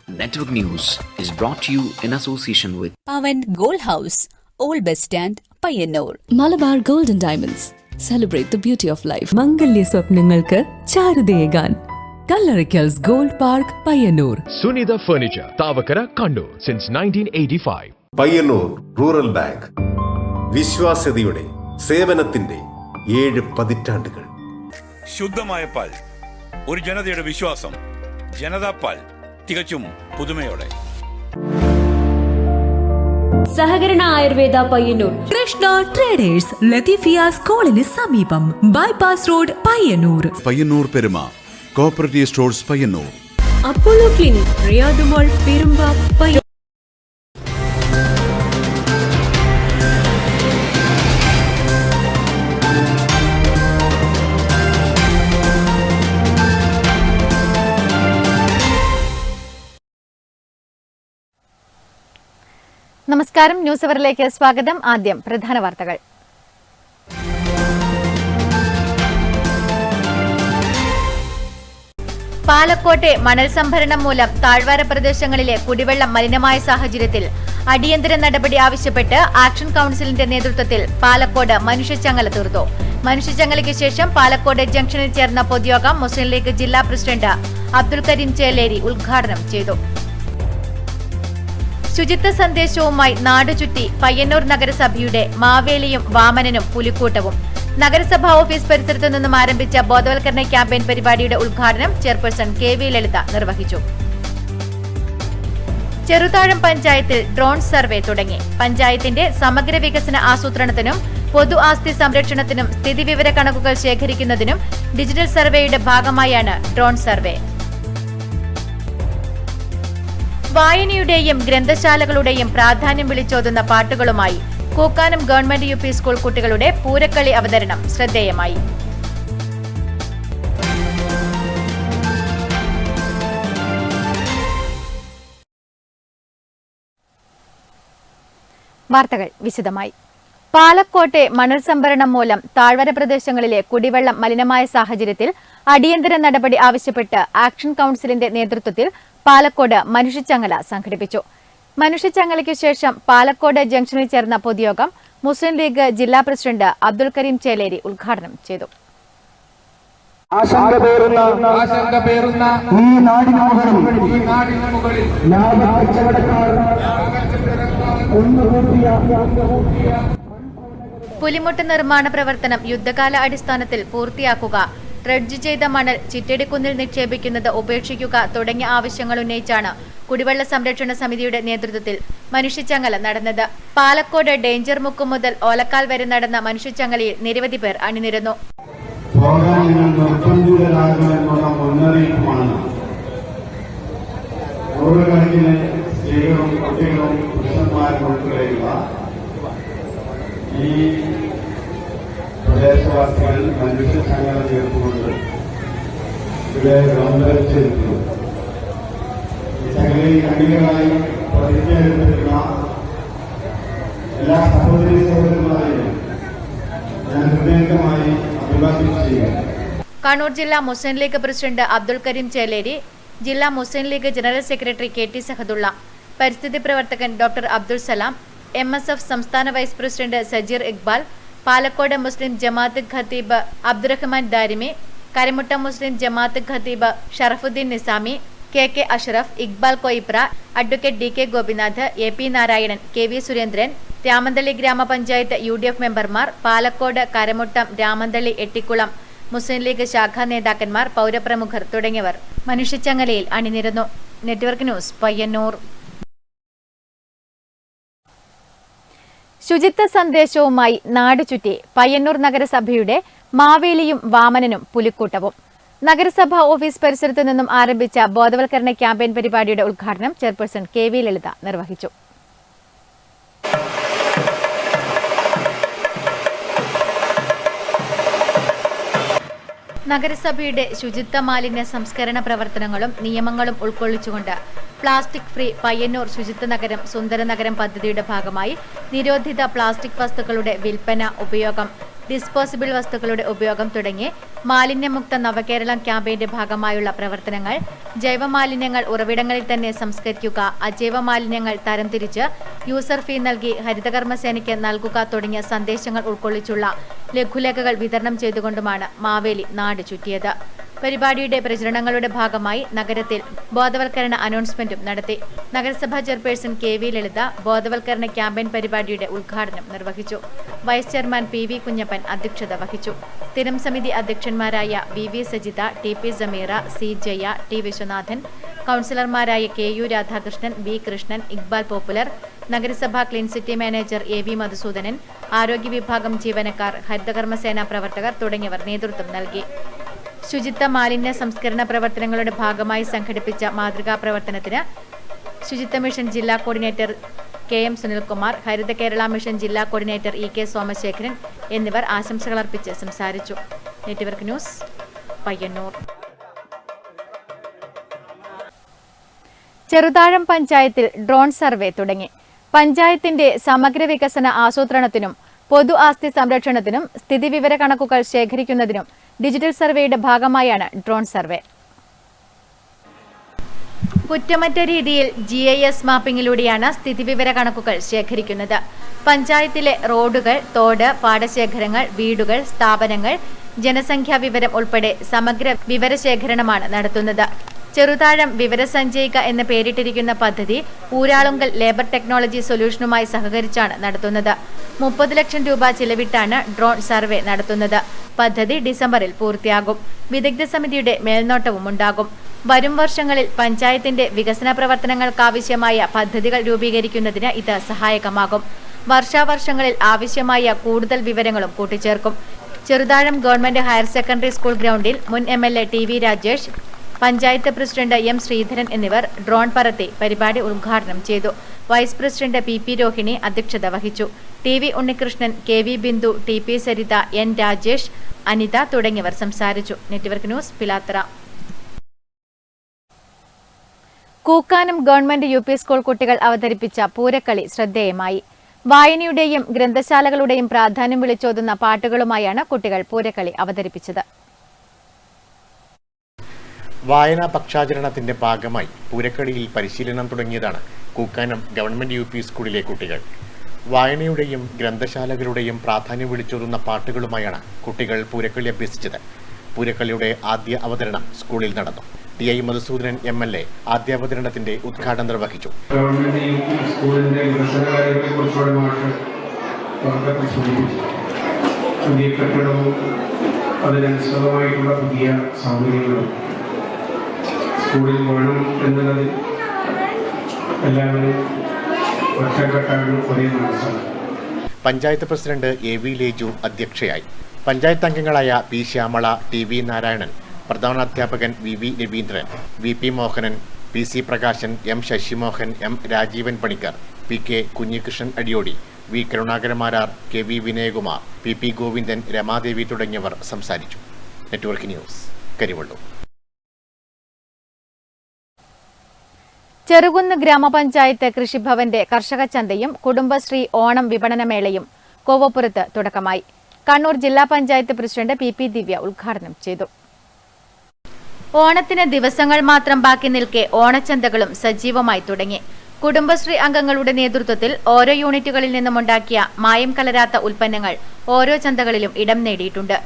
Network News is brought to you in association with Pavan Gold House, Old Bus Stand, Payyanur. Malabar Gold and Diamonds. Celebrate the beauty of life. മംഗല്യ സ്വപ്നങ്ങൾക്ക് ചാരുതയേകാൻ Kallarikkals gold park Payyanur. Sunitha Furniture, Tavakara, Kannur since 1985. Payyanur rural bank വിശ്വാസ്യതയുടെ സേവനത്തിന്റെ 7 പതിറ്റാണ്ടുകൾ. ശുദ്ധമായ പാൽ, ഒരു ജനതയുടെ വിശ്വാസം. ജനതാ പാൽ, തികച്ചും പുതുമയോടെ. സഹകരണ ആയുർവേദ പയ്യന്നൂർ. കൃഷ്ണ ട്രേഡേഴ്സ് ലത്തീഫിയ സ്കൂളിന് സമീപം, bypass road, Payyanur. Payyanur Peruma cooperative stores Payyanur. Apollo clinic, Riyadh mall, Perumba, Payyanur. നമസ്കാരം, ന്യൂസ് അവറിലേക്ക് സ്വാഗതം. ആദ്യം പ്രധാന വാർത്തകൾ. പാലക്കോട്ടെ മണൽ സംഭരണം മൂലം താഴ്വാര പ്രദേശങ്ങളിലെ കുടിവെള്ളം മലിനമായ സാഹചര്യത്തിൽ അടിയന്തര നടപടി ആവശ്യപ്പെട്ട് ആക്ഷൻ കൌൺസിലിന്റെ നേതൃത്വത്തിൽ പാലക്കോട് മനുഷ്യച്ചങ്ങല തീർത്തു. മനുഷ്യച്ചങ്ങലയ്ക്ക് ശേഷം പാലക്കോട് ജംഗ്ഷനിൽ ചേർന്ന പൊതുയോഗം മുസ്ലിം ലീഗ് ജില്ലാ പ്രസിഡന്റ് അബ്ദുൽ കരീം ചേലേരി ഉദ്ഘാടനം ചെയ്തു. ശുചിത്വ സന്ദേശവുമായി നാടുചുറ്റി പയ്യന്നൂർ നഗരസഭയുടെ മാവേലിയും വാമനനും പുലിക്കൂട്ടവും. നഗരസഭാ ഓഫീസ് പരിസരത്തു നിന്നും ആരംഭിച്ച ബോധവൽക്കരണ ക്യാമ്പയിൻ പരിപാടിയുടെ ഉദ്ഘാടനം ചെയർപേഴ്സൺ KV ലളിത നിർവഹിച്ചു. ചെറുതാഴം പഞ്ചായത്തിൽ ഡ്രോൺ സർവേ തുടങ്ങി. പഞ്ചായത്തിന്റെ സമഗ്ര വികസന ആസൂത്രണത്തിനും പൊതു ആസ്തി സംരക്ഷണത്തിനും സ്ഥിതിവിവര കണക്കുകൾ ശേഖരിക്കുന്നതിനും ഡിജിറ്റൽ സർവേയുടെ ഭാഗമായാണ് ഡ്രോൺ സർവേ. വായനയുടെയും ഗ്രന്ഥശാലകളുടെയും പ്രാധാന്യം വിളിച്ചോതുന്ന പാട്ടുകളുമായി കൂക്കാനം ഗവൺമെന്റ് UP സ്കൂൾ കുട്ടികളുടെ പൂരക്കളി അവതരണം ശ്രദ്ധേയമായി. വാർത്തകൾ വിശദമായി. പാലക്കോട്ടെ മണൽ സംഭരണം മൂലം താഴ്വര പ്രദേശങ്ങളിലെ കുടിവെള്ളം മലിനമായ സാഹചര്യത്തിൽ അടിയന്തര നടപടി ആവശ്യപ്പെട്ട് ആക്ഷൻ കൌൺസിലിന്റെ നേതൃത്വത്തിൽ പാലക്കോട് മനുഷ്യച്ചങ്ങല സംഘടിപ്പിച്ചു. മനുഷ്യച്ചങ്ങലയ്ക്കു ശേഷം പാലക്കോട് ജംഗ്ഷനിൽ ചേർന്ന പൊതുയോഗം മുസ്ലിം ലീഗ് ജില്ലാ പ്രസിഡന്റ് അബ്ദുൽ കരീം ചേലേരി ഉദ്ഘാടനം ചെയ്തു. പുലിമുട്ട് നിർമ്മാണ പ്രവർത്തനം യുദ്ധകാല അടിസ്ഥാനത്തിൽ പൂർത്തിയാക്കുക, ഡ്രഡ്ജ് ചെയ്ത മണൽ ചിറ്റടിക്കുന്നിൽ നിക്ഷേപിക്കുന്നത് ഉപേക്ഷിക്കുക തുടങ്ങിയ ആവശ്യങ്ങൾ ഉന്നയിച്ചാണ് കുടിവെള്ള സംരക്ഷണ സമിതിയുടെ നേതൃത്വത്തിൽ മനുഷ്യച്ചങ്ങല നടന്നത്. പാലക്കോട് ഡേഞ്ചർ മുക്ക് മുതൽ ഓലക്കാൽ വരെ നടന്ന മനുഷ്യച്ചങ്ങലയിൽ നിരവധി പേർ അണിനിരന്നു. പ്രദേശവാസികൾ മനുഷ്യച്ചങ്ങല ചേർത്തുകൊണ്ട് ഇവിടെ ഗവൺമെന്റ് ചങ്ങലയിൽ അണികളായി പ്രതിജ്ഞയെടുത്തിട്ടുള്ള എല്ലാ സഹോദരി സഹോദരന്മാരെയും ഞാൻ ഹൃദയംഗമായി അഭിവാദ്യം ചെയ്യുക. കണ്ണൂർ ജില്ലാ മുസ്ലിം ലീഗ് പ്രസിഡന്റ് അബ്ദുൽ കരീം ചേലേരി, ജില്ലാ Muslim League general secretary KT Sahadulla, പരിസ്ഥിതി പ്രവർത്തകൻ ഡോക്ടർ അബ്ദുൽ സലാം, MSF സംസ്ഥാന വൈസ് പ്രസിഡന്റ് സജീർ ഇക്ബാൽ, പാലക്കോട് മുസ്ലിം ജമാഅത്ത് ഖത്തീബ് അബ്ദുറഹ്മാൻ ദാരിമി, കരമുട്ട മുസ്ലിം ജമാഅത്ത് ഖത്തീബ് Sharafuddin Nizami, KK Ashraf, Iqbal Koipra, advocate DK Gopinath, AP Narayanan, KV Surendran, Ramanthali Gramapanchayat UDF മെമ്പർമാർ, പാലക്കോട്, കരമുട്ടം, രാമന്തള്ളി, എട്ടിക്കുളം മുസ്ലിം ലീഗ് ശാഖാ നേതാക്കന്മാർ, പൗരപ്രമുഖർ തുടങ്ങിയവർ മനുഷ്യച്ചങ്ങലയിൽ അണിനിരന്നു. Network news, Payyanur. ശുചിത്വ സന്ദേശവുമായി നാടുചുറ്റി പയ്യന്നൂർ നഗരസഭയുടെ മാവേലിയും വാമനനും പുലിക്കൂട്ടവും. നഗരസഭാ ഓഫീസ് പരിസരത്തു നിന്നും ആരംഭിച്ച ബോധവൽക്കരണ ക്യാമ്പയിൻ പരിപാടിയുടെ ഉദ്ഘാടനം ചെയർപേഴ്സൺ KV ലളിത നിർവഹിച്ചു. നഗരസഭയുടെ ശുചിത്വ മാലിന്യ സംസ്കരണ പ്രവർത്തനങ്ങളും നിയമങ്ങളും ഉൾക്കൊള്ളിച്ചുകൊണ്ട് പ്ലാസ്റ്റിക് ഫ്രീ പയ്യന്നൂർ ശുചിത്വ നഗരം സുന്ദര നഗരം പദ്ധതിയുടെ ഭാഗമായി നിരോധിത പ്ലാസ്റ്റിക് വസ്തുക്കളുടെ വിൽപ്പന, ഉപയോഗം, ഡിസ്പോസിബിൾ വസ്തുക്കളുടെ ഉപയോഗം തുടങ്ങി മാലിന്യമുക്ത നവകേരളം ക്യാമ്പയിന്റെ ഭാഗമായുള്ള പ്രവർത്തനങ്ങൾ, ജൈവമാലിന്യങ്ങൾ ഉറവിടങ്ങളിൽ തന്നെ സംസ്കരിക്കുക, അജൈവ മാലിന്യങ്ങൾ തരംതിരിച്ച് യൂസർ ഫീ നൽകി ഹരിതകർമ്മസേനയ്ക്ക് നൽകുക തുടങ്ങിയ സന്ദേശങ്ങൾ ഉൾക്കൊള്ളിച്ചുള്ള ലഘുലേഖകൾ വിതരണം ചെയ്തുകൊണ്ടുമാണ് മാവേലി നാട് ചുറ്റിയത്. പരിപാടിയുടെ പ്രചരണങ്ങളുടെ ഭാഗമായി നഗരത്തിൽ ബോധവൽക്കരണ അനൗൺസ്മെന്റും നടത്തി. നഗരസഭാ ചെയർപേഴ്സൺ KV ലളിത ബോധവൽക്കരണ ക്യാമ്പയിൻ പരിപാടിയുടെ ഉദ്ഘാടനം നിർവഹിച്ചു. വൈസ് ചെയർമാൻ PV കുഞ്ഞപ്പൻ അധ്യക്ഷത വഹിച്ചു. സ്ഥിരം സമിതി അധ്യക്ഷന്മാരായ VV Sajitha, TP Sameera, C Jaya, T Viswanathan, കൗൺസിലർമാരായ KU Radhakrishnan, B Krishnan, Iqbal Popular, നഗരസഭാ clean city manager AV Madhusoodanan, ആരോഗ്യ വിഭാഗം ജീവനക്കാർ, ഹരിതകർമ്മസേന പ്രവർത്തകർ തുടങ്ങിയവർ നേതൃത്വം നൽകി. ശുചിത്വ മാലിന്യ സംസ്കരണ പ്രവർത്തനങ്ങളുടെ ഭാഗമായി സംഘടിപ്പിച്ച മാതൃകാ പ്രവർത്തനത്തിന് ശുചിത്വ മിഷൻ ജില്ലാ കോർഡിനേറ്റർ KM സുനിൽകുമാർ, ഹരിത കേരള മിഷൻ ജില്ലാ കോർഡിനേറ്റർ EK സോമശേഖരൻ എന്നിവർ ആശംസകളർപ്പിച്ച് സംസാരിച്ചു. Network news, Payyanur. ചെറുതാഴം പഞ്ചായത്തിൽ ഡ്രോൺ സർവേ തുടങ്ങി. പഞ്ചായത്തിന്റെ സമഗ്ര വികസന ആസൂത്രണത്തിനും പൊതു ആസ്തി സംരക്ഷണത്തിനും സ്ഥിതിവിവര കണക്കുകൾ ശേഖരിക്കുന്നതിനും ഡിജിറ്റൽ സർവേയുടെ ഭാഗമായാണ് ഡ്രോൺ സർവേ. കുറ്റമറ്റ രീതിയിൽ GIS മാപ്പിംഗിലൂടെയാണ് സ്ഥിതിവിവര കണക്കുകൾ ശേഖരിക്കുന്നത്. പഞ്ചായത്തിലെ റോഡുകൾ, തോട്, പാടശേഖരങ്ങൾ, വീടുകൾ, സ്ഥാപനങ്ങൾ, ജനസംഖ്യാ വിവരം ഉൾപ്പെടെ സമഗ്ര വിവരശേഖരണമാണ് നടത്തുന്നത്. ചെറുതാഴം വിവരസഞ്ചയിക എന്ന് പേരിട്ടിരിക്കുന്ന പദ്ധതി ഊരാളുങ്കൽ ലേബർ ടെക്നോളജി സൊല്യൂഷനുമായി സഹകരിച്ചാണ് നടത്തുന്നത്. 30 ലക്ഷം രൂപ ചിലവിട്ടാണ് ഡ്രോൺ സർവേ നടത്തുന്നത്. പദ്ധതി ഡിസംബറിൽ പൂർത്തിയാകും. വിദഗ്ധ സമിതിയുടെ മേൽനോട്ടവും ഉണ്ടാകും. വരും വർഷങ്ങളിൽ പഞ്ചായത്തിന്റെ വികസന പ്രവർത്തനങ്ങൾക്കാവശ്യമായ പദ്ധതികൾ രൂപീകരിക്കുന്നതിന് ഇത് സഹായകമാകും. വർഷാവർഷങ്ങളിൽ ആവശ്യമായ കൂടുതൽ വിവരങ്ങളും കൂട്ടിച്ചേർക്കും. Cheruthazham government higher secondary school ഗ്രൗണ്ടിൽ മുൻ MLA TV Rajesh, panchayat president M Sreedharan എന്നിവർ ഡ്രോൺ പറത്തി പരിപാടി ഉദ്ഘാടനം ചെയ്തു. വൈസ് പ്രസിഡന്റ് PP രോഹിണി അധ്യക്ഷത വഹിച്ചു. TV Unnikrishnan, KV Bindu, TP Saritha, N Rajesh, Anitha തുടങ്ങിയവർ സംസാരിച്ചു. Network news, Pilathara. Kookkanam government UP school കുട്ടികൾ അവതരിപ്പിച്ച പൂരക്കളി ശ്രദ്ധേയമായി. വായനയുടെയും ഗ്രന്ഥശാലകളുടെയും പ്രാധാന്യം വിളിച്ചോതുന്ന പാട്ടുകളുമായാണ് കുട്ടികൾ പൂരക്കളി അവതരിപ്പിച്ചത്. വായനാ പക്ഷാചരണത്തിന്റെ ഭാഗമായി പൂരക്കളിയിൽ പരിശീലനം തുടങ്ങിയതാണ് കൂക്കാനം ഗവൺമെന്റ് UP സ്കൂളിലെ കുട്ടികൾ. വായനയുടെയും ഗ്രന്ഥശാലകളുടെയും പ്രാധാന്യം വിളിച്ചോതുന്ന പാട്ടുകളുമായാണ് കുട്ടികൾ പൂരക്കളി അഭ്യസിച്ചത്. പൂരക്കളിയുടെ ആദ്യ അവതരണം സ്കൂളിൽ നടന്നു. TI മധുസൂദനൻ MLA ആദ്യാവതരണത്തിന്റെ ഉദ്ഘാടനം നിർവഹിച്ചു. ഗവൺമെന്റ് UP സ്കൂളിന്റെ വികസന കാര്യങ്ങളെക്കുറിച്ചുള്ള പുതിയ കെട്ടിടവും അതിനനുസൃതമായിട്ടുള്ള പുതിയ സൗകര്യങ്ങളും സ്കൂളിൽ വേണം എന്നുള്ളത് എല്ലാവരും ഒറ്റക്കെട്ടാണ് ഒരേ മനസ്സാണ്. പഞ്ചായത്ത് പ്രസിഡന്റ് AV ലേജു അധ്യക്ഷയായി. പഞ്ചായത്ത് അംഗങ്ങളായ P Shyamala, TV Narayanan, പ്രധാനാധ്യാപകൻ VV Raveendran, VP Mohanan, PC Prakashan, M ശശിമോഹൻ, M Rajeevan Panicker, PK Kunhikrishnan Adiyodi, V കരുണാകരമാരാർ, KV Vinayakumar, PP Govindan, Ramadevi തുടങ്ങിയവർ സംസാരിച്ചു. Network news, Karivellur. ചെറുകുന്ന് ഗ്രാമപഞ്ചായത്ത് കൃഷിഭവന്റെ കർഷക ചന്തയും കുടുംബശ്രീ ഓണം വിപണനമേളയും കോവപ്പുറത്ത് തുടക്കമായി. കണ്ണൂർ ജില്ലാ പഞ്ചായത്ത് പ്രസിഡന്റ് PP ദിവ്യ ഉദ്ഘാടനം ചെയ്തു. ഓണത്തിന് ദിവസങ്ങൾ മാത്രം ബാക്കി നിൽക്കെ ഓണച്ചന്തകളും സജീവമായി തുടങ്ങി. കുടുംബശ്രീ അംഗങ്ങളുടെ നേതൃത്വത്തിൽ ഓരോ യൂണിറ്റുകളിൽ നിന്നുമുണ്ടാക്കിയ മായം കലരാത്ത ഉൽപ്പന്നങ്ങൾ ഓരോ ചന്തകളിലും ഇടം നേടിയിട്ടുണ്ട്.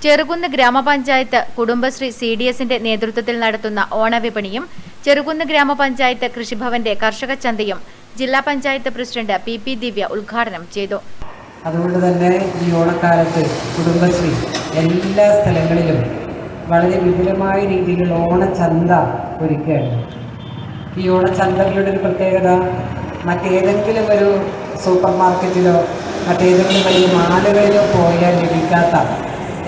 ചെറുകുന്ന് ഗ്രാമപഞ്ചായത്ത് കുടുംബശ്രീ CDSന്റെ നേതൃത്വത്തിൽ നടത്തുന്ന ഓണവിപണിയും ചെറുകുന്ന് ഗ്രാമപഞ്ചായത്ത് കൃഷിഭവന്റെ കർഷക ചന്തയും ജില്ലാ പഞ്ചായത്ത് പ്രസിഡന്റ് PP ദിവ്യ ഉദ്ഘാടനം ചെയ്തു. അതുകൊണ്ട് തന്നെ ഈ ഓണക്കാലത്ത് കുടുംബശ്രീ എല്ലാ സ്ഥലങ്ങളിലും വളരെ വിപുലമായ രീതിയിലുള്ള ഓണച്ചന്ത ഒരുക്കുകയാണ്. ഈ ഓണച്ചന്തകളുടെ ഒരു പ്രത്യേകത മറ്റേതെങ്കിലും ഒരു സൂപ്പർ മാർക്കറ്റിലോ മറ്റേതെങ്കിലും വലിയ മാളുകളിലോ പോയാൽ ലഭിക്കാത്ത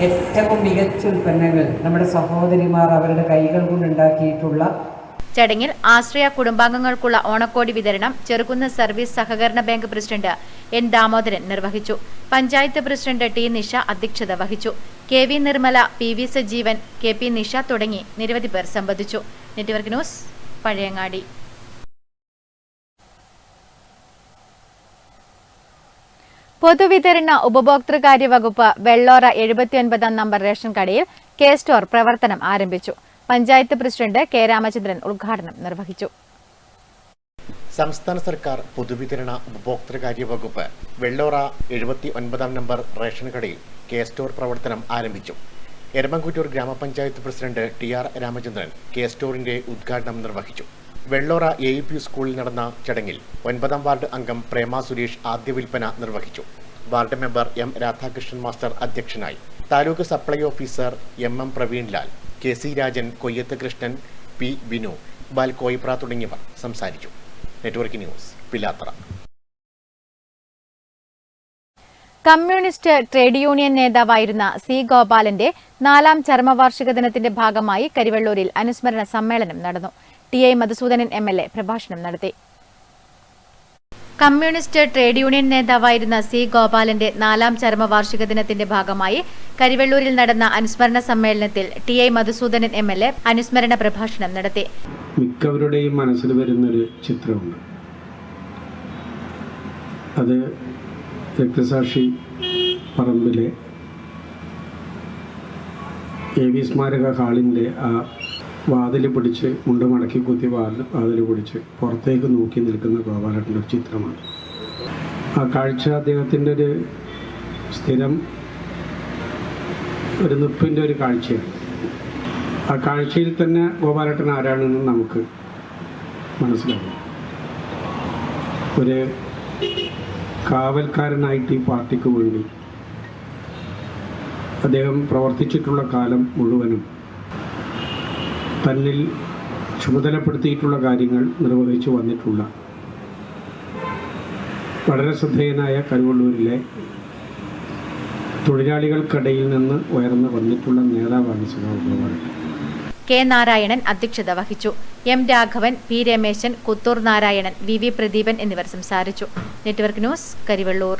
ഏറ്റവും മികച്ച ഉൽപ്പന്നങ്ങൾ നമ്മുടെ സഹോദരിമാർ അവരുടെ കൈകൾ കൊണ്ടുണ്ടാക്കിയിട്ടുള്ള. ചടങ്ങിൽ ആശ്രയ കുടുംബാംഗങ്ങൾക്കുള്ള ഓണക്കോടി വിതരണം ചെറുകുന്ന് സർവീസ് സഹകരണ ബാങ്ക് പ്രസിഡന്റ് N ദാമോദരൻ നിർവഹിച്ചു. പഞ്ചായത്ത് പ്രസിഡന്റ് T നിഷ അധ്യക്ഷത വഹിച്ചു. KV Nirmala, PV Sajeevan, KP Nisha തുടങ്ങി നിരവധി പേർ സംബന്ധിച്ചു. Network news, Pazhayangadi. പൊതുവിതരണ ഉപഭോക്തൃകാര്യ വകുപ്പ് വെള്ളോറ 79 നമ്പർ റേഷൻ കടയിൽ കെ സ്റ്റോർ പ്രവർത്തനം ആരംഭിച്ചു. പഞ്ചായത്ത് പ്രസിഡന്റ് കെ രാമചന്ദ്രൻ ഉദ്ഘാടനം നിർവഹിച്ചു. സംസ്ഥാന സർക്കാർ പൊതുവിതരണ ഉപഭോക്തൃകാര്യ വകുപ്പ് വെള്ളോറ 79 നമ്പർ റേഷൻ കടയിൽ കെ സ്റ്റോർ പ്രവർത്തനം ആരംഭിച്ചു. എരമംകുറ്റൂർ ഗ്രാമപഞ്ചായത്ത് പ്രസിഡന്റ് ടി.ആർ. രാമചന്ദ്രൻ കെ സ്റ്റോറിന്റെ ഉദ്ഘാടനം നിർവഹിച്ചു. വെള്ളോറ AUP സ്കൂളിൽ നടന്ന ചടങ്ങിൽ 9ാം വാർഡ് അംഗം പ്രേമ സുരേഷ് ആദ്യ വിൽപ്പന നിർവഹിച്ചു. Ward member M Radhakrishnan master അധ്യക്ഷനായി. Taluk supply officer MM Praveenlal, KC Rajan, Koyyath Krishnan, P. Binu, Iqbal Koipra തുടങ്ങിയവർ സംസാരിച്ചു. Network news, Pilathara. Communist trade union നേതാവായിരുന്ന C. ഗോപാലന്റെ 4ാം ചരമവാർഷിക ദിനത്തിന്റെ ഭാഗമായി കരിവെള്ളൂരിൽ അനുസ്മരണ സമ്മേളനം നടന്നു. ടി.ഐ. മധുസൂദനൻ MLA പ്രഭാഷണം നടത്തി. കമ്മ്യൂണിസ്റ്റ് ട്രേഡ് യൂണിയൻ നേതാവായിരുന്ന C. ഗോപാലന്റെ 4ാം ചരമവാർഷിക ദിനത്തിന്റെ ഭാഗമായി കരിവെള്ളൂരിൽ നടന്ന അനുസ്മരണ സമ്മേളനത്തിൽ ടി.ഐ. മധുസൂദനൻ MLA അനുസ്മരണ പ്രഭാഷണം നടത്തി. മിക്കവരുടെയും മനസ്സിൽ വരുന്നൊരു ചിത്രമുണ്ട്. അത് രക്തസാക്ഷി പറമ്പിലെ AV സ്മാരക ഹാളിൻ്റെ ആ വാതിൽ പിടിച്ച് മുണ്ട് മടക്കി കുത്തി വാതിൽ പിടിച്ച് പുറത്തേക്ക് നോക്കി നിൽക്കുന്ന ഗോപാലൻ്റെ ഒരു ചിത്രമാണ്. ആ കാഴ്ച അദ്ദേഹത്തിൻ്റെ ഒരു സ്ഥിരം ഒരു നിപ്പിൻ്റെ ഒരു കാഴ്ചയാണ്. ആ കാഴ്ചയിൽ തന്നെ ഗോപാലട്ടൻ ആരാണെന്ന് നമുക്ക് മനസ്സിലാവും. ഒരു കാവൽക്കാരനായിട്ട് ഈ പാർട്ടിക്ക് വേണ്ടി അദ്ദേഹം പ്രവർത്തിച്ചിട്ടുള്ള കാലം മുഴുവനും തന്നിൽ ചുമതലപ്പെടുത്തിയിട്ടുള്ള കാര്യങ്ങൾ നിർവഹിച്ചു വന്നിട്ടുള്ള വളരെ ശ്രദ്ധേയനായ കരുവള്ളൂരിലെ തൊഴിലാളികൾക്കിടയിൽ നിന്ന് ഉയർന്നു വന്നിട്ടുള്ള നേതാവാണ് ഗോപാലൻ. കെ. നാരായണൻ അധ്യക്ഷത വഹിച്ചു. M. Raghavan, P. Rameshan, Kuthur Narayanan, VV Pradeepan എന്നിവർ സംസാരിച്ചു. Network news, Karivellur.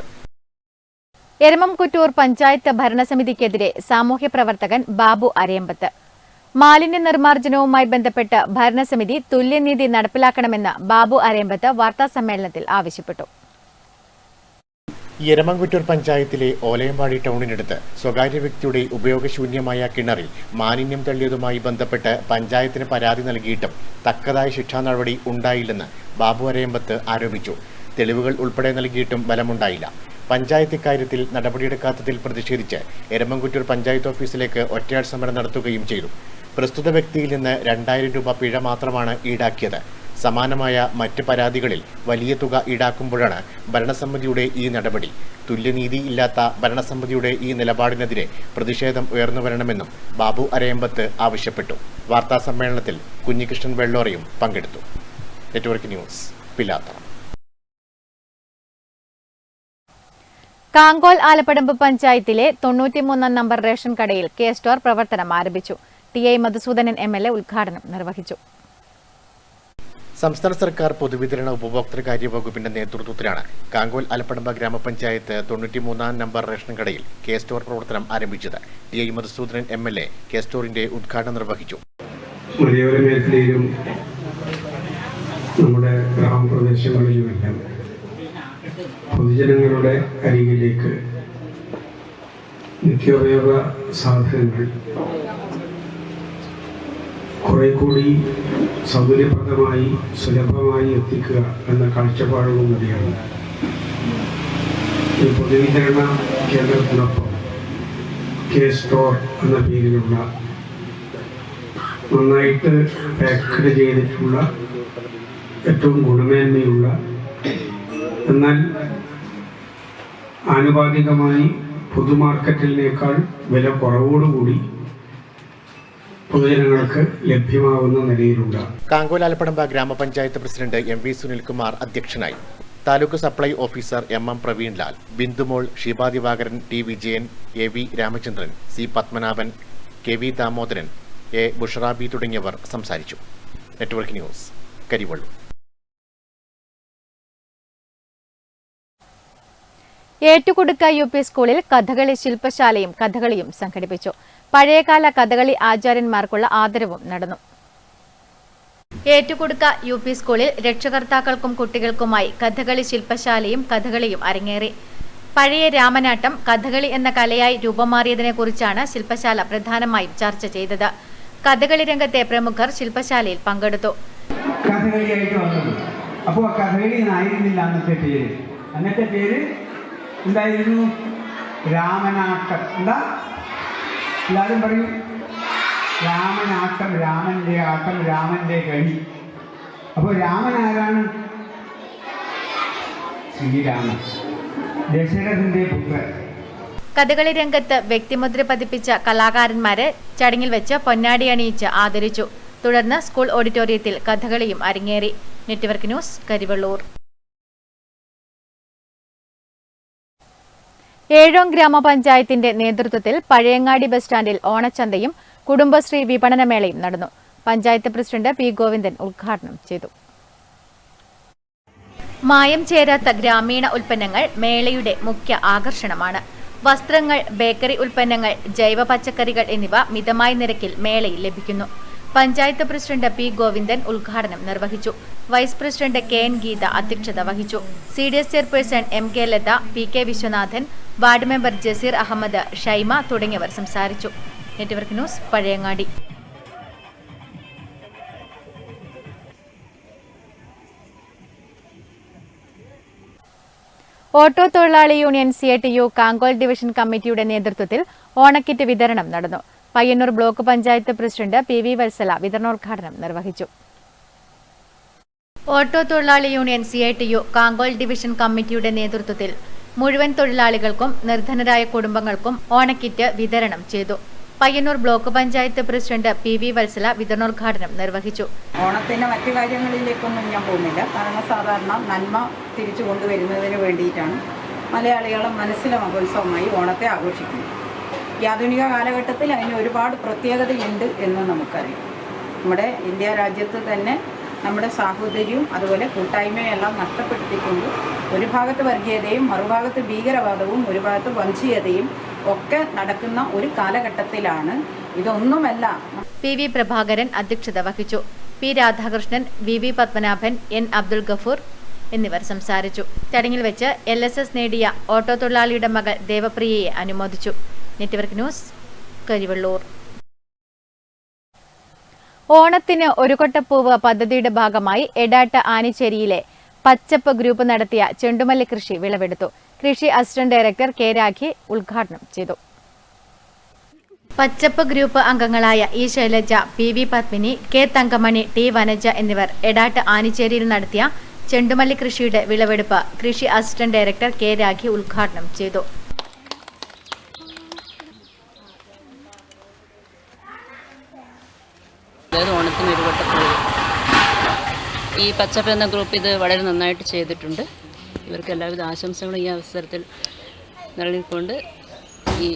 എരമംകുറ്റൂർ പഞ്ചായത്ത് ഭരണസമിതിക്കെതിരെ സാമൂഹ്യ പ്രവർത്തകൻ ബാബു അരയമ്പത്ത്. മാലിന്യ നിർമ്മാർജ്ജനവുമായി ബന്ധപ്പെട്ട് ഭരണസമിതി തുല്യനീതി നടപ്പിലാക്കണമെന്ന് ബാബു അരയമ്പത്ത് വാർത്താസമ്മേളനത്തിൽ ആവശ്യപ്പെട്ടു. എരമംകുറ്റൂർ പഞ്ചായത്തിലെ ഓലയമ്പാടി ടൗണിനടുത്ത് സ്വകാര്യ വ്യക്തിയുടെ ഉപയോഗശൂന്യമായ കിണറിൽ മാലിന്യം തള്ളിയതുമായി ബന്ധപ്പെട്ട് പഞ്ചായത്തിന് പരാതി നൽകിയിട്ടും തക്കതായ ശിക്ഷാ നടപടി ഉണ്ടായില്ലെന്ന് ബാബു അരയമ്പത്ത് ആരോപിച്ചു. തെളിവുകൾ ഉൾപ്പെടെ നൽകിയിട്ടും ഫലമുണ്ടായില്ല. പഞ്ചായത്ത് ഇക്കാര്യത്തിൽ നടപടിയെടുക്കാത്തതിൽ പ്രതിഷേധിച്ച് എരമംകുറ്റൂർ പഞ്ചായത്ത് ഓഫീസിലേക്ക് ഒറ്റയാൾ സമരം നടത്തുകയും ചെയ്തു. പ്രസ്തുത വ്യക്തിയിൽ നിന്ന് 2000 രൂപ പിഴ മാത്രമാണ് ഈടാക്കിയത്. സമാനമായ മറ്റ് പരാതികളിൽ വലിയ തുക ഈടാക്കുമ്പോഴാണ് ഭരണസമിതിയുടെ ഈ നടപടി. തുല്യനീതി ഇല്ലാത്ത ഭരണസമിതിയുടെ ഈ നിലപാടിനെതിരെ പ്രതിഷേധം ഉയർന്നുവരണമെന്നും ബാബു അരയമ്പത്ത് ആവശ്യപ്പെട്ടു. വാർത്താ സമ്മേളനത്തിൽ കുഞ്ഞികൃഷ്ണൻ വെള്ളോറയും പങ്കെടുത്തു. Network news, Pilathara. കാങ്കോൽ ആലപ്പടമ്പ് പഞ്ചായത്തിലെ 93 നമ്പർ റേഷൻ കടയിൽ കെ സ്റ്റോർ പ്രവർത്തനം ആരംഭിച്ചു. ടി.ഐ. മധുസൂദനൻ MLA ഉദ്ഘാടനം നിർവഹിച്ചു. സംസ്ഥാന സർക്കാർ പൊതുവിതരണ ഉപഭോക്തൃകാര്യ വകുപ്പിന്റെ നേതൃത്വത്തിലാണ് കാങ്കോൽ ആലപ്പടമ്പ ഗ്രാമപഞ്ചായത്ത് 93 നമ്പർ റേഷൻ കടയിൽ കെ സ്റ്റോർ പ്രവർത്തനം ആരംഭിച്ചത്. ടി.ഐ. മധുസൂദനൻ MLA കെ സ്റ്റോറിന്റെ ഉദ്ഘാടനം നിർവഹിച്ചു. മലയോര മേഖലയിലും നമ്മുടെ ഗ്രാമപ്രദേശങ്ങളിലുമെല്ലാം പൊതുജനങ്ങളുടെ അരികിലേക്ക് നിത്യോപയോഗ സാധനങ്ങൾ കുറെ കൂടി സൗകര്യപ്രദമായി സുലഭമായി എത്തിക്കുക എന്ന കാഴ്ചപ്പാടുകൂടിയാണ് ഈ പൊതുവിതരണ കേന്ദ്രത്തിനൊപ്പം കെ സ്റ്റോർ എന്ന പേരിലുള്ള നന്നായിട്ട് പാക്കഡ് ചെയ്തിട്ടുള്ള ഏറ്റവും ഗുണമേന്മയുള്ള എന്നാൽ ആനുപാതികമായി പൊതുമാർക്കറ്റിനേക്കാൾ വില കുറവോടുകൂടി പൊതുജനങ്ങൾക്ക് ലഭ്യമാവുന്ന നിലയിലുള്ള കാങ്കോൽ ആലപ്പടമ്പ ഗ്രാമപഞ്ചായത്ത് പ്രസിഡന്റ് MV സുനിൽകുമാർ അധ്യക്ഷനായി. Taluk supply officer MM Praveenlal, Bindumol, Sheeba Divakaran, T. Vijayan, AV Ramachandran, C. Padmanabhan, KV Damodaran, A. ബുഷറാബി തുടങ്ങിയവർ സംസാരിച്ചു. Network news, Karivellur. Ettukudukka UP സ്കൂളിൽ കഥകളി ശില്പശാലയും കഥകളിയും സംഘടിപ്പിച്ചു. പഴയകാല കഥകളി ആചാര്യന്മാർക്കുള്ള ആദരവും നടന്നു. ഏറ്റുകുടുക്ക UP സ്കൂളിൽ രക്ഷകർത്താക്കൾക്കും കുട്ടികൾക്കുമായി കഥകളി ശില്പശാലയും കഥകളിയും അരങ്ങേറി. പഴയ രാമനാട്ടം കഥകളി എന്ന കലയായി രൂപം മാറിയതിനെക്കുറിച്ചാണ് ശില്പശാല പ്രധാനമായും ചർച്ച ചെയ്തത്. കഥകളി രംഗത്തെ പ്രമുഖർ ശില്പശാലയിൽ പങ്കെടുത്തു. കഥകളിയായിട്ട് വന്നത് അപ്പോൾ കഥകളി എന്നായിരുന്നില്ല അന്നത്തെ പേര് എന്തായിരുന്നു? രാമനാട്ടം. എന്താ എല്ലാവരും പറയും? രാമനാട്ടം, രാമന്റെ ആട്ടം, രാമന്റെ കളി. അപ്പോൾ രാമൻ ആരാണ്? ശ്രീരാമൻ, ദശരഥന്റെ പുത്രൻ. കഥകളി രംഗത്ത് വ്യക്തിമുദ്ര പതിപ്പിച്ച കലാകാരന്മാരെ ചടങ്ങിൽ വെച്ച് പൊന്നാടി അണിയിച്ച് ആദരിച്ചു. തുടർന്ന് സ്കൂൾ ഓഡിറ്റോറിയത്തിൽ കഥകളിയും അരങ്ങേറി. Network news, Karivellur. ഏഴോം ഗ്രാമപഞ്ചായത്തിന്റെ നേതൃത്വത്തിൽ പഴയങ്ങാടി ബസ് സ്റ്റാൻഡിൽ ഓണച്ചന്തയും കുടുംബശ്രീ വിപണനമേളയും നടന്നു. പഞ്ചായത്ത് പ്രസിഡന്റ് പി ഗോവിന്ദൻ ഉദ്ഘാടനം ചെയ്തു. മായം ചേരാത്ത ഗ്രാമീണ ഉൽപ്പന്നങ്ങൾ മേളയുടെ മുഖ്യ ആകർഷണമാണ്. വസ്ത്രങ്ങൾ, ബേക്കറി ഉൽപ്പന്നങ്ങൾ, ജൈവ പച്ചക്കറികൾ എന്നിവ മിതമായ നിരക്കിൽ മേളയിൽ ലഭിക്കുന്നു. പഞ്ചായത്ത് പ്രസിഡന്റ് പി ഗോവിന്ദൻ ഉദ്ഘാടനം നിർവഹിച്ചു. Vice president K N Geetha അധ്യക്ഷത വഹിച്ചു. CDS chairperson M K Latha, P K Viswanathan, ward member Jaseer Ahammed, Shaima തുടങ്ങിയവർ സംസാരിച്ചു. Network news, Pazhayangadi. ഓട്ടോ തൊഴിലാളി യൂണിയൻ CITU കാങ്കോൽ ഡിവിഷൻ കമ്മിറ്റിയുടെ നേതൃത്വത്തിൽ ഓണക്കിറ്റ് വിതരണം നടന്നു. Payyanur block panchayat president PV Vatsala വിതരണോദ്ഘാടനം നിർവഹിച്ചു. ഓട്ടോ തൊഴിലാളി യൂണിയൻ CITU കാങ്കോൽ ഡിവിഷൻ കമ്മിറ്റിയുടെ നേതൃത്വത്തിൽ മുഴുവൻ തൊഴിലാളികൾക്കും നിർധനരായ കുടുംബങ്ങൾക്കും ഓണക്കിറ്റ് വിതരണം ചെയ്തു. Payyanur block panchayat president PV Vatsala വിതരണോദ്ഘാടനം നിർവഹിച്ചു. ഓണത്തിന് മറ്റു കാര്യങ്ങളിലേക്കൊന്നും ഞാൻ പോകുന്നില്ല. കാരണം സാധാരണ നന്മ തിരിച്ചു കൊണ്ടുവരുന്നതിന് വേണ്ടിയിട്ടാണ് മലയാളികളെ മനസ്സിലെ മഹോത്സവമായി ഓണത്തെ ആഘോഷിക്കുന്നത്. ഈ ആധുനിക കാലഘട്ടത്തിൽ അതിന് ഒരുപാട് പ്രത്യേകതയുണ്ട് എന്ന് നമുക്കറിയാം. നമ്മുടെ ഇന്ത്യ രാജ്യത്ത് തന്നെ നമ്മുടെ സാഹോദര്യവും അതുപോലെ കൂട്ടായ്മയെല്ലാം നഷ്ടപ്പെടുത്തിക്കൊണ്ട് ഒരു ഭാഗത്ത് വർഗീയതയും മറുഭാഗത്ത് ഭീകരവാദവും ഒരു ഭാഗത്ത് വംശീയതയും ഒക്കെ നടക്കുന്ന ഒരു കാലഘട്ടത്തിലാണ് ഇതൊന്നുമല്ല. PV പ്രഭാകരൻ അധ്യക്ഷത വഹിച്ചു. P Radhakrishnan, VV Padmanabhan, N Abdul Gafoor എന്നിവർ സംസാരിച്ചു. ചടങ്ങിൽ വെച്ച് LSS നേടിയ ഓട്ടോ തൊഴിലാളിയുടെ മകൾ ദേവപ്രിയയെ അനുമോദിച്ചു. Network news, Karivellur. ഓണത്തിന് ഒരു കൊട്ടപ്പൂവ് പദ്ധതിയുടെ ഭാഗമായി എടാട്ട് ആനിച്ചേരിയിലെ പച്ചപ്പ് ഗ്രൂപ്പ് നടത്തിയ ചെണ്ടുമല്ലി കൃഷി വിളവെടുത്തു. കൃഷി അസിസ്റ്റന്റ് ഡയറക്ടർ K രാഖി ഉദ്ഘാടനം ചെയ്തു. പച്ചപ്പ് ഗ്രൂപ്പ് അംഗങ്ങളായ E Shailaja, PV Padmini, K Thankamani, T Vanaja എന്നിവർ എടാട്ട് ആനിച്ചേരിയിൽ നടത്തിയ ചെണ്ടുമല്ലി കൃഷിയുടെ വിളവെടുപ്പ് കൃഷി അസിസ്റ്റന്റ് ഡയറക്ടർ K രാഖി ഉദ്ഘാടനം ചെയ്തു. ഓണത്തിന് ഒരു കൊട്ടപ്പൂവ് ഈ പച്ചപ്പ് എന്ന ഗ്രൂപ്പ് ഇത് വളരെ നന്നായിട്ട് ചെയ്തിട്ടുണ്ട്. ഇവർക്ക് എല്ലാവിധ ആശംസകളും ഈ അവസരത്തിൽ നൽകിക്കൊണ്ട് ഈ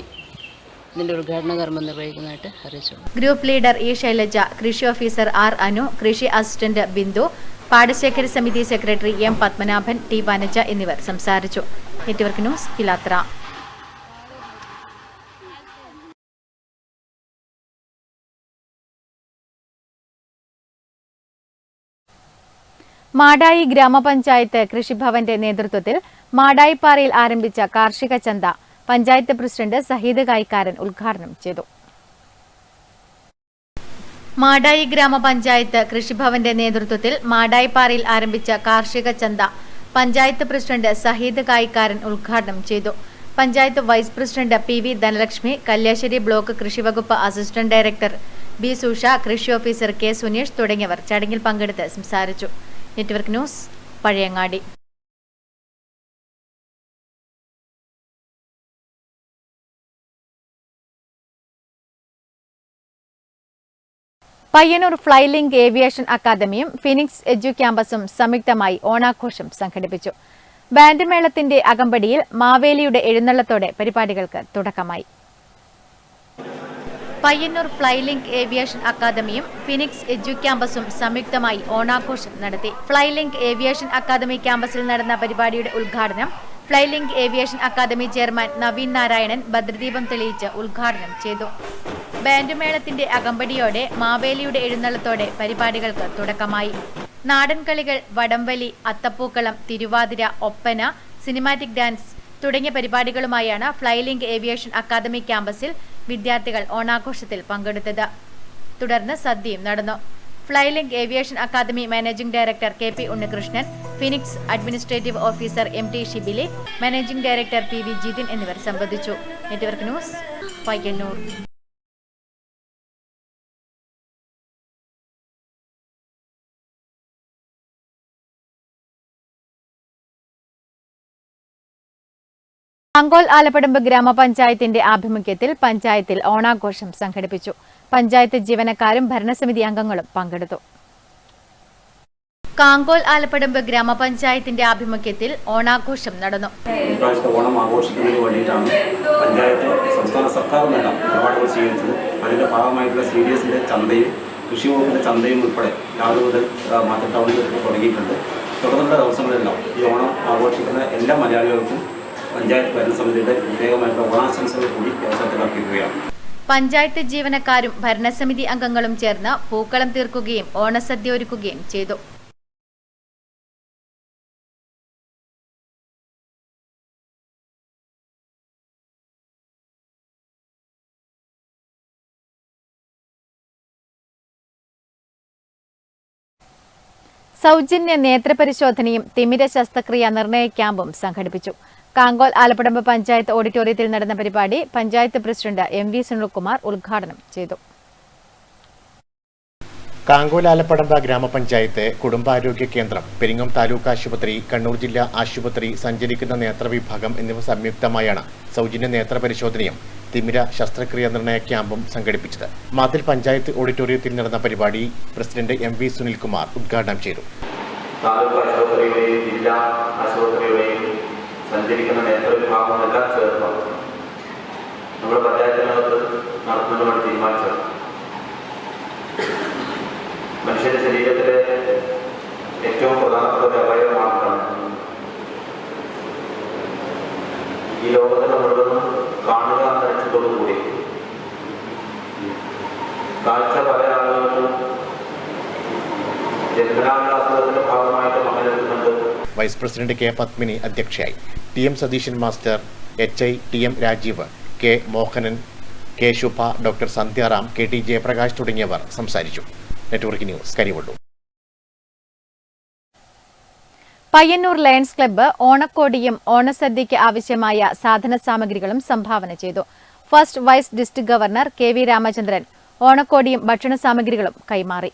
ഇതിൻ്റെ ഉദ്ഘാടന കർമ്മം നിർവഹിക്കുന്നതായിട്ട് അറിയിച്ചു. ഗ്രൂപ്പ് ലീഡർ E ശൈലജ, കൃഷി ഓഫീസർ R അനു, കൃഷി അസിസ്റ്റന്റ് ബിന്ദു, പാടശേഖര സമിതി secretary M Padmanabhan, T Vanaja എന്നിവർ സംസാരിച്ചു. നെറ്റ്വർക്ക് ന്യൂസ്, പിലാത്ര. മാടായി ഗ്രാമപഞ്ചായത്ത് കൃഷിഭവന്റെ നേതൃത്വത്തിൽ മാടായിപ്പാറയിൽ ആരംഭിച്ച കാർഷിക ചന്ത പഞ്ചായത്ത് പ്രസിഡന്റ് സഹീദ് കായിക്കാരൻ ഉദ്ഘാടനം ചെയ്തു. മാടായി ഗ്രാമപഞ്ചായത്ത് കൃഷിഭവന്റെ നേതൃത്വത്തിൽ മാടായിപ്പാറയിൽ ആരംഭിച്ച കാർഷിക ചന്ത പഞ്ചായത്ത് പ്രസിഡന്റ് സഹീദ് കായിക്കാരൻ ഉദ്ഘാടനം ചെയ്തു. Panchayat vice president PV Dhanalakshmi, Kalliasseri block കൃഷിവകുപ്പ് അസിസ്റ്റന്റ് ഡയറക്ടർ B സുഷ, കൃഷി ഓഫീസർ K സുനീഷ് തുടങ്ങിയവർ ചടങ്ങിൽ പങ്കെടുത്ത് സംസാരിച്ചു. Network news, Pazhayangadi. Payyanur Flylink aviation അക്കാദമിയും ഫിനിക്സ് എഡ്യു ക്യാമ്പസും സംയുക്തമായി ഓണാഘോഷം സംഘടിപ്പിച്ചു. ബാൻഡ് മേളത്തിന്റെ അകമ്പടിയിൽ മാവേലിയുടെ എഴുന്നള്ളത്തോടെ പരിപാടികൾക്ക് തുടക്കമായി. പയ്യന്നൂർ ഫ്ലൈലിങ്ക് ഏവിയേഷൻ അക്കാദമിയും ഫിനിക്സ് എഡ്യു ക്യാമ്പസും സംയുക്തമായി ഓണാഘോഷം നടത്തി. ഫ്ലൈലിങ്ക് ഏവിയേഷൻ അക്കാദമി ക്യാമ്പസിൽ നടന്ന പരിപാടിയുടെ ഉദ്ഘാടനം Flylink aviation academy chairman Naveen Narayanan ഭദ്രദീപം തെളിയിച്ച് ഉദ്ഘാടനം ചെയ്തു. ബാൻഡ് മേളത്തിന്റെ അകമ്പടിയോടെ മാവേലിയുടെ എഴുന്നള്ളത്തോടെ പരിപാടികൾക്ക് തുടക്കമായി. നാടൻ കളികൾ, വടംവലി, അത്തപ്പൂക്കളം, തിരുവാതിര, ഒപ്പന, സിനിമാറ്റിക് ഡാൻസ് തുടങ്ങിയ പരിപാടികളുമായാണ് ഫ്ലൈലിങ്ക് ഏവിയേഷൻ അക്കാദമി ക്യാമ്പസിൽ വിദ്യാർത്ഥികൾ ഓണാഘോഷത്തിൽ പങ്കെടുത്തത്. തുടർന്ന് സദ്യയും നടന്നു. Flylink aviation academy managing director KP Unnikrishnan, Phoenix administrative officer MT Shibili, managing director PV Jithin എന്നിവർ സംബന്ധിച്ചു. Network news, Payyanur. കാങ്കോൽ ആലപ്പടമ്പ് ഗ്രാമപഞ്ചായത്തിന്റെ ആഭിമുഖ്യത്തിൽ പഞ്ചായത്തിൽ ഓണാഘോഷം സംഘടിപ്പിച്ചു. പഞ്ചായത്ത് ജീവനക്കാരും ഭരണസമിതി അംഗങ്ങളും പങ്കെടുത്തു. കാങ്കോൽ ആലപ്പടമ്പ് ഗ്രാമപഞ്ചായത്തിന്റെ ആഭിമുഖ്യത്തിൽ ഓണാഘോഷം നടന്നു. ഓണം ആഘോഷിക്കുന്നതിന് വേണ്ടിയിട്ടാണ് പഞ്ചായത്ത് സംസ്ഥാന സർക്കാരുമെല്ലാം നിലപാടുകൾ സ്വീകരിച്ചത്. അതിന്റെ ഭാഗമായിട്ടുള്ള CDSന്റെ ചന്തയും കൃഷി വകുപ്പിന്റെ ചന്തയും ഉൾപ്പെടെ രാവിലെ മുതൽ മാർക്കറ്റ് ടൗണിൽ തുടങ്ങിയിട്ടുണ്ട്. തുടർന്നുള്ള ദിവസങ്ങളിലെല്ലാം ഈ ഓണം ആഘോഷിക്കുന്ന എല്ലാ മലയാളികൾക്കും പഞ്ചായത്ത് ഭരണസമിതിയുടെ പ്രത്യേകമായിട്ടുള്ള ഓണാശംസകൾ കൂടി അവസരത്തിൽ അർപ്പിക്കുകയാണ്. പഞ്ചായത്ത് ജീവനക്കാരും ഭരണസമിതി അംഗങ്ങളും ചേർന്ന് പൂക്കളം തീർക്കുകയും ഓണസദ്യ ഒരുക്കുകയും ചെയ്തു. സൗജന്യ നേത്രപരിശോധനയും തിമിര ശസ്ത്രക്രിയ നിർണയ ക്യാമ്പും സംഘടിപ്പിച്ചു. കാങ്കോൽ ആലപ്പടമ്പ് പഞ്ചായത്ത് ഓഡിറ്റോറിയത്തിൽ നടന്ന പരിപാടി പഞ്ചായത്ത് പ്രസിഡന്റ് MV സുനിൽകുമാർ ഉദ്ഘാടനം ചെയ്തു. കാങ്കോൽ ആലപ്പടമ്പ് ഗ്രാമപഞ്ചായത്ത് കുടുംബാരോഗ്യ കേന്ദ്രം, പെരിങ്ങോം താലൂക്ക് ആശുപത്രി, കണ്ണൂർ ജില്ലാ ആശുപത്രി, സഞ്ചരിക്കുന്ന നേത്രവിഭാഗം എന്നിവ സംയുക്തമായാണ് സൗജന്യ നേത്രപരിശോധനയും തിമിര ശസ്ത്രക്രിയ നിർണയ ക്യാമ്പും സംഘടിപ്പിച്ചത്. മാതിൽ പഞ്ചായത്ത് ഓഡിറ്റോറിയത്തിൽ നടന്ന പരിപാടി പ്രസിഡന്റ് MV സുനിൽകുമാർ ഉദ്ഘാടനം ചെയ്തു. താലൂക്ക് ആശുപത്രിയുടെയും ജില്ലാ ആശുപത്രിയുടെയും സഞ്ചരിക്കുന്ന നേത്രവിഭാഗം എല്ലാം ചേർന്നാണ് നമ്മുടെ പഞ്ചായത്തിനകത്ത് നടത്തുന്നതിനുവേണ്ടി തീരുമാനിച്ചത്. മനുഷ്യന്റെ ശരീരത്തിലെ ഏറ്റവും പ്രധാനപ്പെട്ട ഒരു അവയവമാണ് കണ്ണ്. ഈ ലോകത്തിന്റെ മുഴുവനും കാണുക എന്ന ലക്ഷ്യത്തോടുകൂടി കാഴ്ച പല ആളുകൾക്കും ജന്മനാവിലാസത്തിന്റെ ഭാഗമായിട്ട് പങ്കെടുക്കുന്നുണ്ട്. വൈസ് പ്രസിഡന്റ് K പത്മിനി അധ്യക്ഷയായി. TM Satheesan master, HI TM Rajeev, K Mohanan, K Shubha, doctor Sandhyaram, KT Jayaprakash തുടങ്ങിയവർ സംസാരിച്ചു. Network news, Karivellur. Payyanur lions club ഓണക്കോടിയും ഓണസദ്യയ്ക്ക് ആവശ്യമായ സാധന സാമഗ്രികളും സംഭാവന ചെയ്തു. First vice district governor KV Ramachandran ഓണക്കോടിയും ഭക്ഷണ സാമഗ്രികളും കൈമാറി.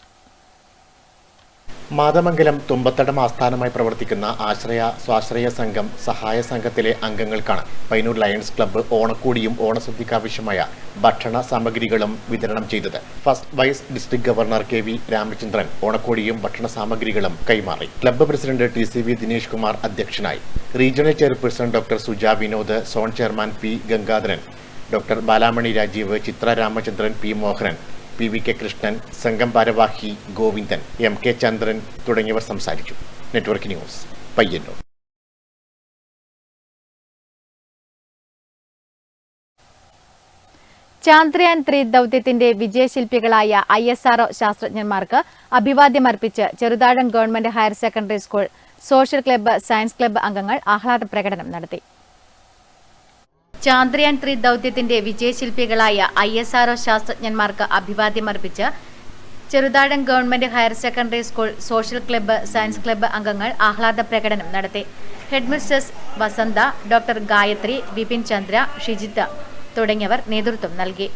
മാതമംഗലം തുമ്പത്തടം ആസ്ഥാനമായി പ്രവർത്തിക്കുന്ന ആശ്രയ സ്വാശ്രയ സംഘം സഹായ സംഘത്തിലെ അംഗങ്ങൾക്കാണ് പയ്യന്നൂർ ലയൺസ് ക്ലബ്ബ് ഓണക്കോടിയും ഓണസദ്യക്കാവശ്യമായ ഭക്ഷണ സാമഗ്രികളും വിതരണം ചെയ്തത്. First vice district governor KV Ramachandran ഓണക്കോടിയും ഭക്ഷണ സാമഗ്രികളും കൈമാറി. Club president TCV Dinesh Kumar അധ്യക്ഷനായി. Regional chairperson doctor Suja Vinod, zone chairman P Gangadharan, doctor Balamani Rajeev, Chithra Ramachandran, P Mohanan, PVK Krishnan, സംഘം ഭാരവാഹി ഗോവിന്ദൻ, MK ചന്ദ്രൻ തുടങ്ങിയവർ സംസാരിച്ചു. Network news, Payyanur. ചാന്ദ്രയാൻ 3 ദൗത്യത്തിന്റെ വിജയശില്പികളായ ISRO ശാസ്ത്രജ്ഞന്മാർക്ക് അഭിവാദ്യമർപ്പിച്ച് Cheruthazham government higher secondary school social club, science club അംഗങ്ങൾ ആഹ്ലാദ പ്രകടനം നടത്തി. ചാന്ദ്രയാൻ 3 ദൗത്യത്തിന്റെ വിജയശില്പികളായ ISRO ശാസ്ത്രജ്ഞന്മാർക്ക് അഭിവാദ്യമർപ്പിച്ച് Cheruthazham government higher secondary school social club, science club അംഗങ്ങൾ ആഹ്ലാദ പ്രകടനം നടത്തി. ഹെഡ്മിസ്ട്രസ് വസന്ത, ഡോക്ടർ ഗായത്രി, വിപിൻ ചന്ദ്ര, ഷിജിത്ത് തുടങ്ങിയവർ നേതൃത്വം നൽകി.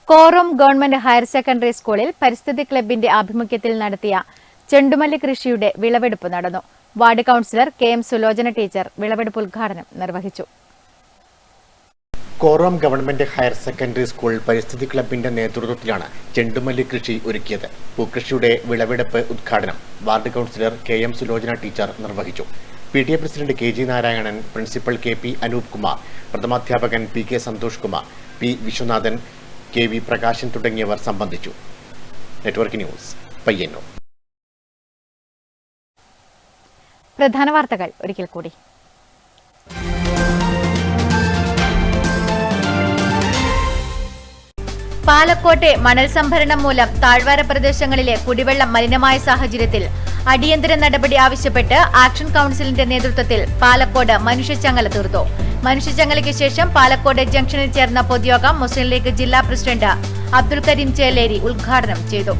കോറോം ഗവൺമെന്റ് ഹയർ സെക്കൻഡറി സ്കൂളിൽ പരിസ്ഥിതി ക്ലബിന്റെ ആഭിമുഖ്യത്തിൽ നടത്തിയ ചെണ്ടുമല്ലി കൃഷിയുടെ വിളവെടുപ്പ് നടന്നു. Ward councillor KM Sulochana teacher വിളവെടുപ്പ് ഉദ്ഘാടനം നിർവഹിച്ചു. Korom government higher secondary school പരിസ്ഥിതി ക്ലബിന്റെ നേതൃത്വത്തിലാണ് ചെണ്ടുമല്ലി കൃഷി ഒരുക്കിയത്. പൂക്കൃഷിയുടെ വിളവെടുപ്പ് ഉദ്ഘാടനം ward councillor KM Sulochana teacher നിർവഹിച്ചു. PTA president KG Narayanan, principal KP Anoop Kumar, പ്രഥമാധ്യാപകൻ PK Santhosh Kumar, P Viswanathan, KV Prakashan തുടങ്ങിയവർ സംബന്ധിച്ചു. Network news, Payyanur. പ്രധാന വാർത്തകൾ ഒരിക്കൽ കൂടി. പാലക്കോട്ടെ മണൽ സംഭരണം മൂലം താഴ്വാര പ്രദേശങ്ങളിലെ കുടിവെള്ളം മലിനമായ സാഹചര്യത്തിൽ അടിയന്തര നടപടി ആവശ്യപ്പെട്ട് ആക്ഷൻ കൌൺസിലിന്റെ നേതൃത്വത്തിൽ പാലക്കോട് മനുഷ്യച്ചങ്ങല തീർത്തു. മനുഷ്യച്ചങ്ങലയ്ക്ക് ശേഷം പാലക്കോട് ജംഗ്ഷനിൽ ചേർന്ന പൊതുയോഗം മുസ്ലിം ലീഗ് ജില്ലാ പ്രസിഡന്റ് അബ്ദുൽ കരീം ചേലേരി ഉദ്ഘാടനം ചെയ്തു.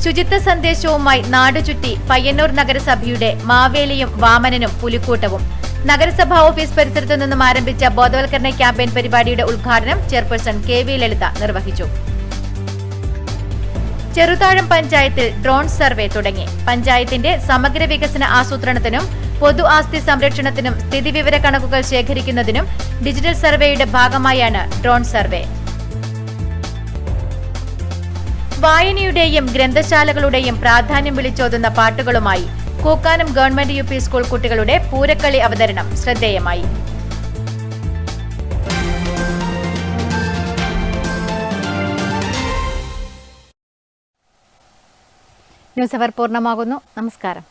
ശുചിത്വ സന്ദേശവുമായി നാടുചുറ്റി പയ്യന്നൂർ നഗരസഭയുടെ മാവേലിയും വാമനനും പുലിക്കൂട്ടവും. നഗരസഭാ ഓഫീസ് പരിസരത്തു നിന്നും ആരംഭിച്ച ബോധവൽക്കരണ ക്യാമ്പയിൻ പരിപാടിയുടെ ഉദ്ഘാടനം ചെയർപേഴ്സൺ KV ലളിത നിർവഹിച്ചു. ചെറുതാഴം പഞ്ചായത്തിൽ ഡ്രോൺ സർവേ തുടങ്ങി. പഞ്ചായത്തിന്റെ സമഗ്ര വികസന ആസൂത്രണത്തിനും പൊതു ആസ്തി സംരക്ഷണത്തിനും സ്ഥിതിവിവര കണക്കുകൾ ശേഖരിക്കുന്നതിനും ഡിജിറ്റൽ സർവേയുടെ ഭാഗമായാണ് ഡ്രോൺ സർവേ. വായനയുടെയും ഗ്രന്ഥശാലകളുടെയും പ്രാധാന്യം വിളിച്ചോതുന്ന പാട്ടുകളുമായി കൂക്കാനം ഗവൺമെന്റ് UP സ്കൂൾ കുട്ടികളുടെ പൂരക്കളി അവതരണം ശ്രദ്ധേയമായി. ന്യൂസ് അവർ പൂർണ്ണമാകുന്നു. നമസ്കാരം.